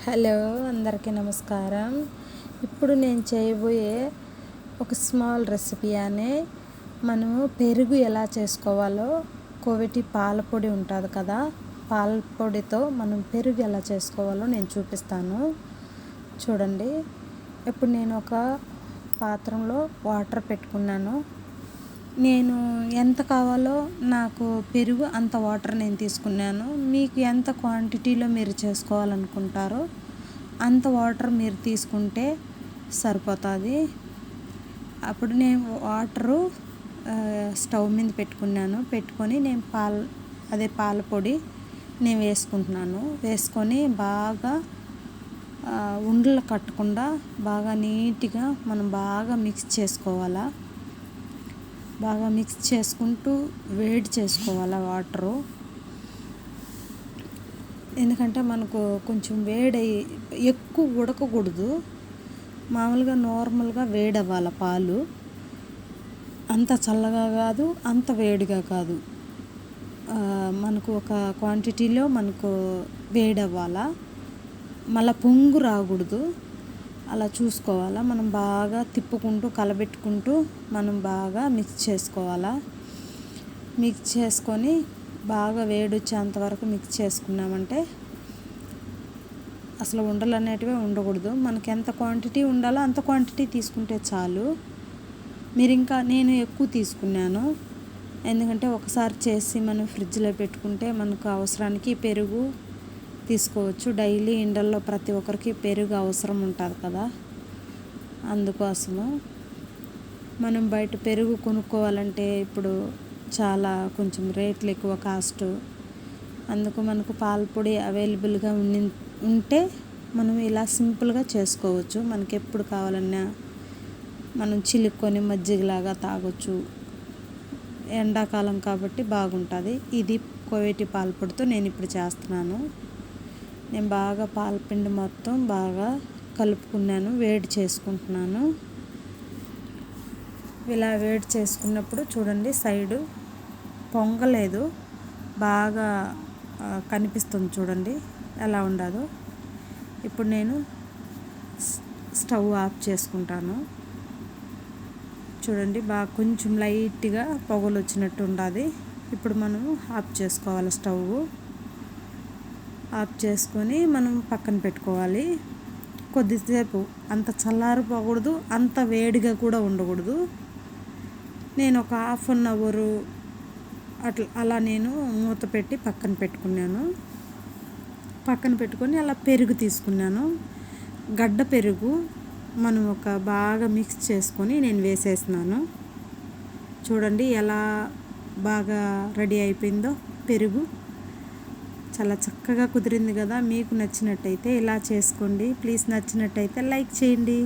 Hello, అందరికీ నమస్కారం. ఇప్పుడు నేను చేయబోయే ఒక స్మాల్ రెసిపీ మనము పెరుగు ఎలా చేసుకోవాలో, కోవిటి పాల పొడి ఉంటుంది కదా, పాల పొడితో మనం పెరుగు ఎలా చేసుకోవాలో నేను చూపిస్తాను. చూడండి. ఇప్పుడు నేను ఒక పాత్రలో వాటర్ పెట్టుకున్నాను. నేను ఎంత కావాలో నాకు పెరుగు అంత వాటర్ నేను తీసుకున్నాను. మీకు ఎంత క్వాంటిటీలో మీరు చేసుకోవాలనుకుంటారో అంత వాటర్ మీరు తీసుకుంటే సరిపోతుంది. అప్పుడు నేను వాటరు స్టవ్ మీద పెట్టుకొని నేను పాల పొడి నేను వేసుకుంటున్నాను. వేసుకొని బాగా ఉండలు కట్టకుండా బాగా నీట్గా మనం బాగా మిక్స్ చేసుకోవాలా. బాగా మిక్స్ చేసుకుంటూ వేడి చేసుకోవాలి వాటరు. ఎందుకంటే మనకు కొంచెం ఎక్కువ ఉడకకూడదు, మామూలుగా నార్మల్గా వేడి అవ్వాలి పాలు. అంత చల్లగా కాదు, అంత వేడిగా కాదు, మనకు ఒక క్వాంటిటీలో మనకు వేడి అవ్వాలా. మళ్ళీ పొంగు రాకూడదు, అలా చూసుకోవాలా. మనం బాగా తిప్పుకుంటూ కలబెట్టుకుంటూ మనం బాగా మిక్స్ చేసుకోవాలా. మిక్స్ చేసుకొని బాగా వేడి వచ్చేంతవరకు మిక్స్ చేసుకున్నామంటే అసలు ఉండలు అనేటివి ఉండకూడదు. మనకి ఎంత క్వాంటిటీ ఉండాలో అంత క్వాంటిటీ తీసుకుంటే చాలు. నేను ఎక్కువ తీసుకున్నాను, ఎందుకంటే ఒకసారి చేసి మనం ఫ్రిడ్జ్లో పెట్టుకుంటే మనకు అవసరానికి పెరుగు తీసుకోవచ్చు. డైలీ ఇండల్లో ప్రతి ఒక్కరికి పెరుగు అవసరం ఉంటుంది కదా, అందుకోసము. మనం బయట పెరుగు కొనుక్కోవాలంటే ఇప్పుడు చాలా కొంచెం రేట్లు ఎక్కువ, కాస్ట్. అందుకు మనకు పాల పొడి అవైలబుల్గా ఉంటే మనం ఇలా సింపుల్గా చేసుకోవచ్చు. మనకి ఎప్పుడు కావాలన్నా మనం చిలుక్కొని మజ్జిగలాగా తాగొచ్చు. ఎండాకాలం కాబట్టి బాగుంటుంది. ఇది కోవేటి పాల పొడితో నేను ఇప్పుడు చేస్తున్నాను. నేను బాగా పాలపిండి మొత్తం బాగా కలుపుకున్నాను, వేడి చేసుకుంటున్నాను. ఇలా వేడి చేసుకున్నప్పుడు చూడండి, సైడు పొంగలేదు, బాగా కనిపిస్తుంది. చూడండి ఎలా ఉండదో. ఇప్పుడు నేను స్టవ్ ఆఫ్ చేసుకుంటాను. చూడండి, బాగా కొంచెం లైట్గా పొగలు వచ్చినట్టు ఉండాలి. ఇప్పుడు మనము ఆఫ్ చేసుకోవాలి. స్టవ్ ఆఫ్ చేసుకొని మనం పక్కన పెట్టుకోవాలి. కొద్దిసేపు అంత చల్లారిపోకూడదు, అంత వేడిగా కూడా ఉండకూడదు. నేను ఒక 1/2 అవరు అలా నేను మూత పెట్టి పక్కన పెట్టుకున్నాను. పక్కన పెట్టుకొని అలా పెరుగు తీసుకున్నాను. గడ్డ పెరుగు మనం బాగా మిక్స్ చేసుకొని నేను వేసేస్తున్నాను. చూడండి ఎలా బాగా రెడీ అయిపోయిందో పెరుగు. చాలా చక్కగా కుదిరింది కదా. మీకు నచ్చినట్టయితే ఇలా చేసుకోండి. ప్లీజ్ నచ్చినట్టయితే లైక్ చేయండి.